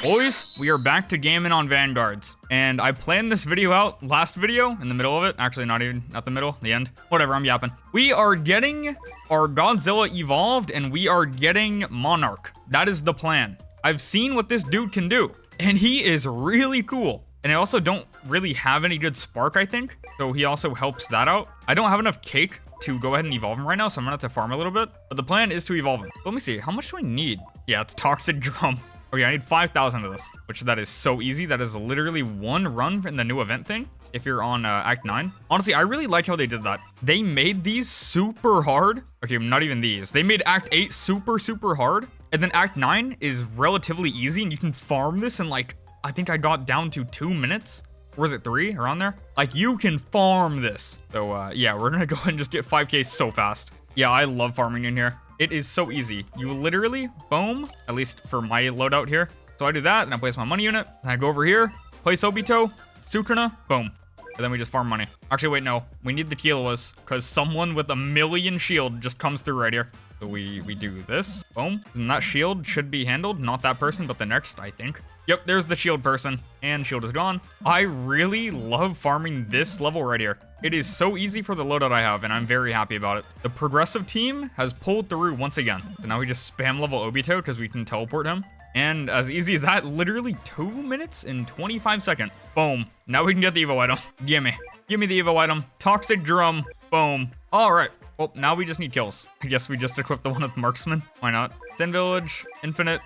Boys, we are back to gaming on Vanguards, and I planned this video out last video in the middle of it. Actually, not even at the middle, the end. Whatever, I'm yapping. We are getting our Godzilla evolved, and we are getting Monarch. That is the plan. I've seen what this dude can do, and he is really cool. And I also don't really have any good spark, I think, so he also helps that out. I don't have enough cake to go ahead and evolve him right now, so I'm gonna have to farm a little bit. But the plan is to evolve him. Let me see, how much do I need? Yeah, it's Toxic Drum. Okay, I need 5,000 of this, which that is so easy. That is literally one run in the new event thing if you're on Act 9. Honestly, I really like how they did that. They made these super hard. Okay, not even these. They made Act 8 super hard. And then Act 9 is relatively easy, and you can farm this in like, I think I got down to 2 minutes. Or was it 3? Around there? Like, you can farm this. So, yeah, we're gonna go ahead and just get 5K so fast. Yeah, I love farming in here. It is so easy. You literally, boom, at least for my loadout here. So I do that, and I place my money unit, and I go over here, place Obito, Sukuna, boom. And then we just farm money. Actually, wait, no. We need the kilos, because someone with 1,000,000 shield just comes through right here. So we do this, boom. And that shield should be handled. Not that person, but the next, I think. Yep, there's the shield person, and shield is gone. I really love farming this level right here. It is so easy for the loadout I have, and I'm very happy about it. The progressive team has pulled through once again. So now we just spam level Obito because we can teleport him. And as easy as that, literally 2 minutes and 25 seconds. Boom. Now we can get the Evo item. Gimme. Give me the Evo item. Toxic Drum. Boom. All right. Well, now we just need kills. I guess we just equipped the one with Marksman. Why not? Sin Village. Infinite.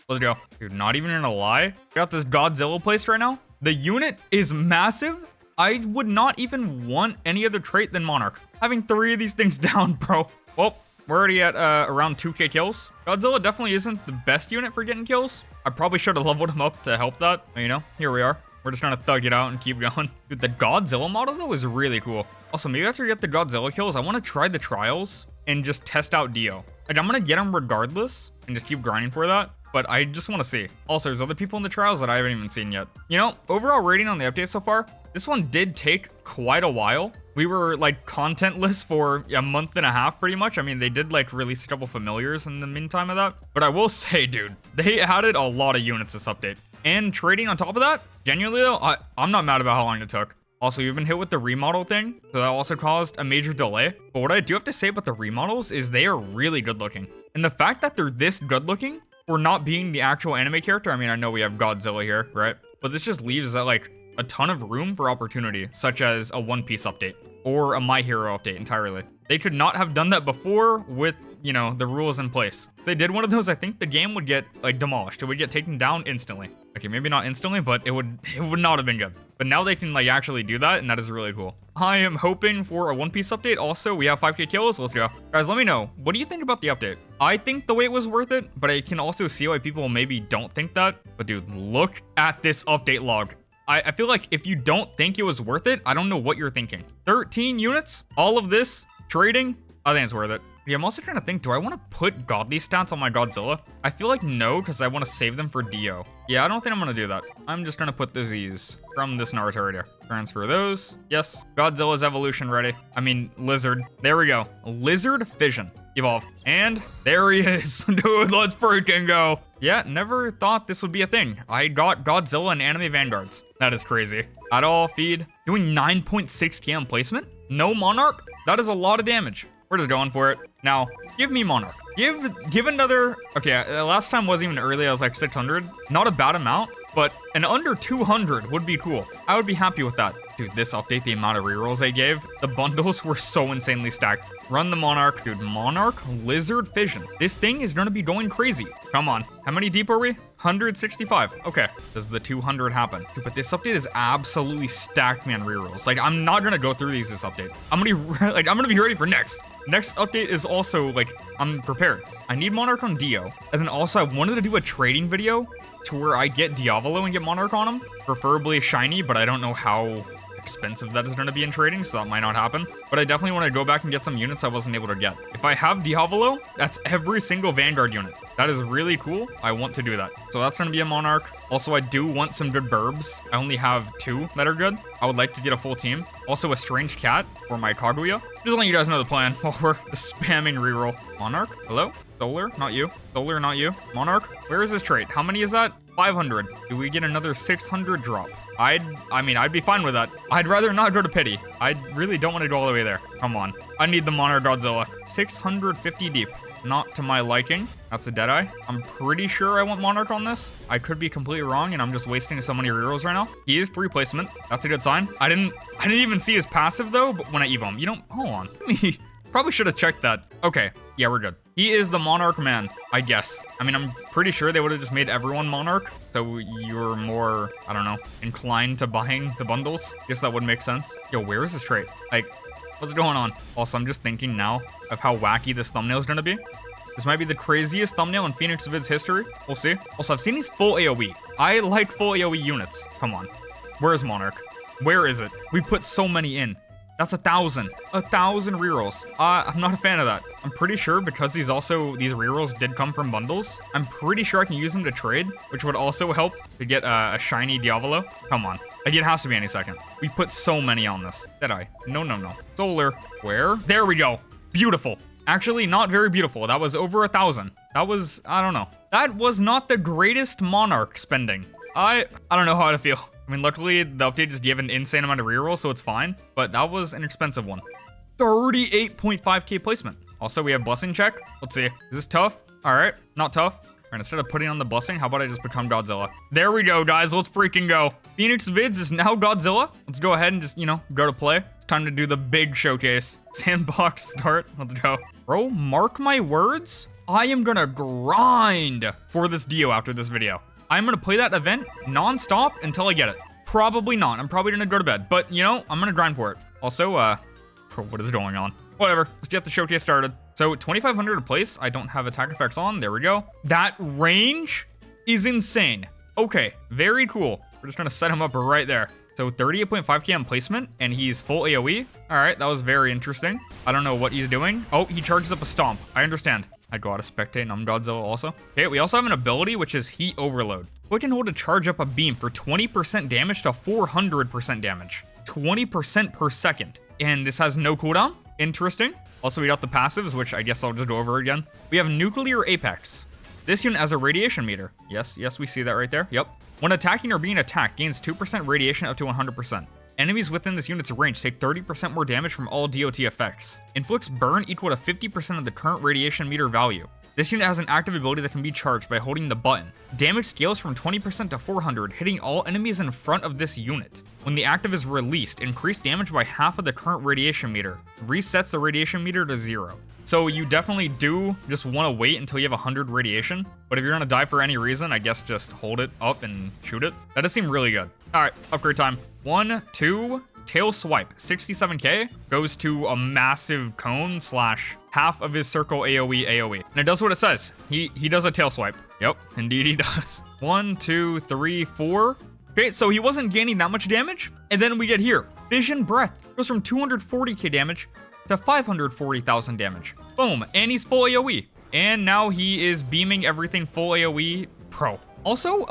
Let's go. Dude, not even gonna lie. Got this Godzilla placed right now. The unit is massive. I would not even want any other trait than Monarch. Having 3 of these things down, bro. Well, we're already at around 2K kills. Godzilla definitely isn't the best unit for getting kills. I probably should have leveled him up to help that. But, you know, here we are. We're just gonna thug it out and keep going. Dude, the Godzilla model, though, is really cool. Also, maybe after we get the Godzilla kills, I want to try the trials and just test out Dio. Like, I'm gonna get him regardless and just keep grinding for that. But I just want to see. Also, there's other people in the trials that I haven't even seen yet. You know, overall rating on the update so far, this one did take quite a while. We were like contentless for a month and a half pretty much. I mean, they did like release a couple familiars in the meantime of that. But I will say, dude, they added a lot of units this update. And trading on top of that, genuinely though, I'm not mad about how long it took. Also, you've been hit with the remodel thing, so that also caused a major delay. But what I do have to say about the remodels is they are really good looking. And the fact that they're this good looking, for not being the actual anime character, I mean, I know we have Godzilla here, right? But this just leaves like a ton of room for opportunity, such as a One Piece update or a My Hero update entirely. They could not have done that before with, you know, the rules in place. If they did one of those, I think the game would get like demolished. It would get taken down instantly. Okay, maybe not instantly, but it would not have been good. But now they can like actually do that, and that is really cool. I am hoping for a One Piece update. Also, we have 5K kills. Let's go. Guys, let me know. What do you think about the update? I think the wait was worth it, but I can also see why people maybe don't think that. But dude, look at this update log. I feel like if you don't think it was worth it, I don't know what you're thinking. 13 units, all of this, trading, I think it's worth it. Yeah, I'm also trying to think, do I want to put godly stats on my Godzilla? I feel like no, because I want to save them for Dio. Yeah, I don't think I'm going to do that. I'm just going to put the Z's from this Naruto right here. Transfer those. Yes. Godzilla's evolution ready. I mean, Lizard. There we go. Lizard Fission. Evolve. And there he is. Dude, let's freaking go. Yeah, never thought this would be a thing. I got Godzilla and Anime Vanguards. That is crazy. At all, feed. Doing 9.6k on placement? No Monarch? That is a lot of damage. We're just going for it. Now, give me Monarch. Give another... Okay, last time wasn't even early. I was like 600. Not a bad amount, but an under 200 would be cool. I would be happy with that. Dude, this update, the amount of rerolls they gave, the bundles were so insanely stacked. Run the Monarch. Dude, Monarch Lizard Fission. This thing is going to be going crazy. Come on. How many deep are we? 165. Okay. Does the 200 happen? Dude, but this update is absolutely stacked, man, rerolls. Like, I'm not going to go through these this update. I'm going to be ready for next. Next update is also, like, I'm prepared. I need Monarch on Dio. And then also, I wanted to do a trading video to where I get Diavolo and get Monarch on him. Preferably shiny, but I don't know how expensive that is going to be in trading, so that might not happen. But I definitely want to go back and get some units I wasn't able to get. If I have Diavolo, that's every single Vanguard unit. That is really cool. I want to do that. So that's going to be a Monarch. Also, I do want some good burbs. I only have 2 that are good. I would like to get a full team. Also, a strange cat for my Kaguya. Just letting you guys know the plan while we're spamming reroll. Monarch, hello? Solar, not you. Solar, not you. Monarch, where is this trait? How many is that? 500. Do we get another 600 drop? I mean, I'd be fine with that. I'd rather not go to pity. I really don't want to go all the way there. Come on. I need the Monarch Godzilla. 650 deep. Not to my liking. That's a Deadeye. I'm pretty sure I want Monarch on this. I could be completely wrong, and I'm just wasting so many rerolls right now. He is 3 placement. That's a good sign. I didn't even see his passive though, but when I evo him, you know, hold on. Probably should have checked that. Okay, yeah, we're good. He is the Monarch man, I guess. I mean, I'm pretty sure they would have just made everyone Monarch, so you're more, I don't know, inclined to buying the bundles. Guess that would make sense. Yo, where is this trait? Like, what's going on? Also, I'm just thinking now of how wacky this thumbnail is gonna be. This might be the craziest thumbnail in Phoenix Vid's history. We'll see. Also, I've seen these full AoE. I like full AoE units. Come on. Where is Monarch? Where is it? We put so many in. That's 1,000. 1,000 rerolls. I'm not a fan of that. I'm pretty sure because these rerolls did come from bundles, I'm pretty sure I can use them to trade, which would also help to get a shiny Diavolo. Come on. Like, it has to be any second. We put so many on this. Deadeye. No. Solar. Where? There we go. Beautiful. Actually, not very beautiful. That was over 1,000. That was, I don't know. That was not the greatest Monarch spending. I don't know how to feel. I mean, luckily, the update just gave an insane amount of reroll, so it's fine. But that was an expensive one. 38.5k placement. Also, we have Blessing check. Let's see. Is this tough? All right. Not tough. All right, instead of putting on the Blessing, how about I just become Godzilla? There we go, guys. Let's freaking go. Phoenix Vids is now Godzilla. Let's go ahead and just, you know, go to play. It's time to do the big showcase. Sandbox start. Let's go. Bro, mark my words. I am gonna grind for this Dio after this video. I'm gonna play that event non-stop until I get it. Probably not. I'm probably gonna go to bed, but you know, I'm gonna grind for it. Also, what is going on? Whatever. Let's get the showcase started. So 2,500 a place. I don't have attack effects on. There we go. That range is insane. Okay, very cool. We're just gonna set him up right there. So 38.5k on placement, and he's full AoE. All right, that was very interesting. I don't know what he's doing. Oh, he charges up a stomp. I understand. I go out of spectate and I'm Godzilla also. Okay, we also have an ability, which is Heat Overload. We can hold to charge up a beam for 20% damage to 400% damage. 20% per second. And this has no cooldown. Interesting. Also, we got the passives, which I guess I'll just go over again. We have Nuclear Apex. This unit has a radiation meter. Yes, we see that right there. Yep. When attacking or being attacked, gains 2% radiation up to 100%. Enemies within this unit's range take 30% more damage from all DOT effects. Inflicts burn equal to 50% of the current radiation meter value. This unit has an active ability that can be charged by holding the button. Damage scales from 20% to 400, hitting all enemies in front of this unit. When the active is released, increase damage by half of the current radiation meter. Resets the radiation meter to 0. So you definitely do just want to wait until you have 100 radiation. But if you're going to die for any reason, I guess just hold it up and shoot it. That does seem really good. All right, upgrade time. 1, 2, tail swipe. 67k goes to a massive cone slash half of his circle AoE. And it does what it says. He does a tail swipe. Yep, indeed he does. 1, 2, 3, 4. Okay, so he wasn't gaining that much damage. And then we get here. Vision Breath goes from 240k damage to 540,000 damage. Boom, and he's full AoE. And now he is beaming everything full AoE pro. Also,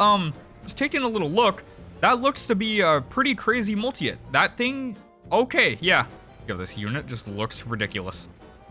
just taking a little look, that looks to be a pretty crazy multi-hit. That thing, okay, yeah. Yo, this unit just looks ridiculous.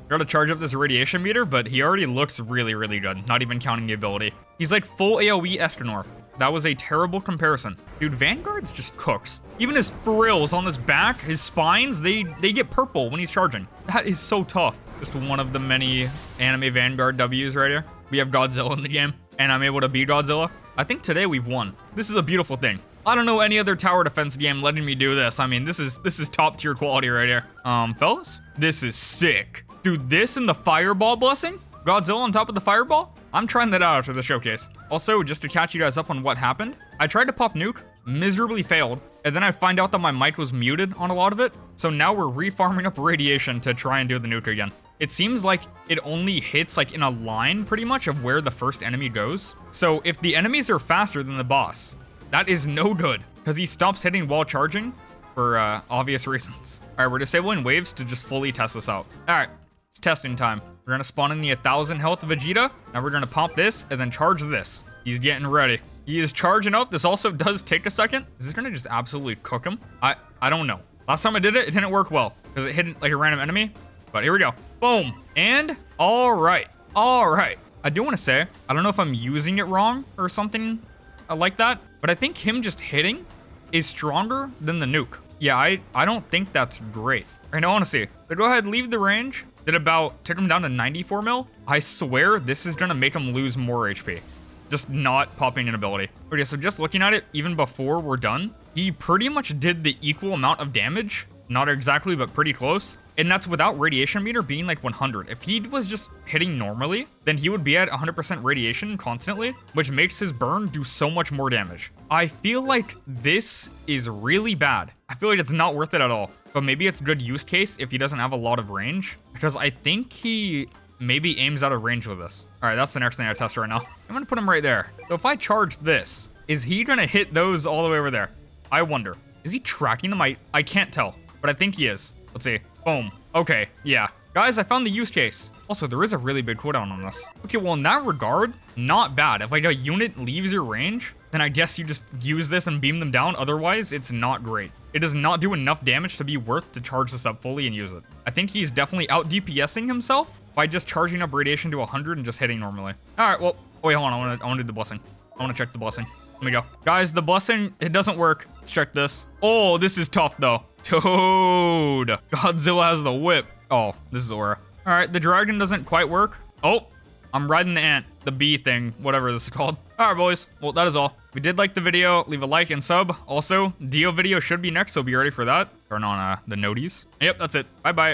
Gotta charge up this radiation meter, but he already looks really, really good, not even counting the ability. He's like full AoE Escanor. That was a terrible comparison. Dude, Vanguards just cooks. Even his frills on his back, his spines, they get purple when he's charging. That is so tough. Just one of the many anime Vanguard W's right here. We have Godzilla in the game, and I'm able to be Godzilla. I think today we've won. This is a beautiful thing. I don't know any other tower defense game letting me do this. I mean, this is top tier quality right here. Fellas, this is sick. Dude, this and the fireball blessing? Godzilla on top of the fireball? I'm trying that out after the showcase. Also, just to catch you guys up on what happened, I tried to pop nuke, miserably failed, and then I find out that my mic was muted on a lot of it, so now we're refarming up radiation to try and do the nuke again. It seems like it only hits like in a line pretty much of where the first enemy goes. So if the enemies are faster than the boss, that is no good, because he stops hitting while charging for obvious reasons. All right, we're disabling waves to just fully test this out. All right, it's testing time. We're gonna spawn in the 1,000 health Vegeta. Now we're gonna pop this and then charge this. He's getting ready. He is charging up. This also does take a second. Is this gonna just absolutely cook him? I don't know. Last time I did it, it didn't work well because it hit like a random enemy. But here we go. Boom. And all right. I do want to say, I don't know if I'm using it wrong or something like that. But I think him just hitting is stronger than the nuke. Yeah, I don't think that's great. All right, now honestly, so go ahead, leave the range. Did about took him down to 94 mil. I swear this is gonna make him lose more HP. Just not popping an ability. Okay, so just looking at it, even before we're done, he pretty much did the equal amount of damage. Not exactly, but pretty close. And that's without radiation meter being like 100. If he was just hitting normally, then he would be at 100% radiation constantly, which makes his burn do so much more damage. I feel like this is really bad. I feel like it's not worth it at all. But maybe it's a good use case if he doesn't have a lot of range, because I think he maybe aims out of range with this. All right, that's the next thing I test right now. I'm gonna put him right there. So if I charge this, is he gonna hit those all the way over there? I wonder. Is he tracking them? I can't tell, but I think he is. Let's see. Boom. Okay, yeah. Guys, I found the use case. Also, there is a really big cooldown on this. Okay, well, in that regard, not bad. If like a unit leaves your range, then I guess you just use this and beam them down. Otherwise, it's not great. It does not do enough damage to be worth to charge this up fully and use it. I think he's definitely out DPSing himself by just charging up radiation to 100 and just hitting normally. All right, well, oh wait, hold on. I want to do the blessing. I want to check the blessing. Let me go. Guys, the blessing, it doesn't work. Let's check this. Oh, this is tough though. Dude, Godzilla has the whip. Oh, this is Aura. All right, the dragon doesn't quite work. Oh, I'm riding the ant, the bee thing, whatever this is called. All right, boys. Well, that is all. If you did like the video, leave a like and sub. Also, Dio video should be next, so be ready for that. Turn on the noties. Yep, that's it. Bye-bye.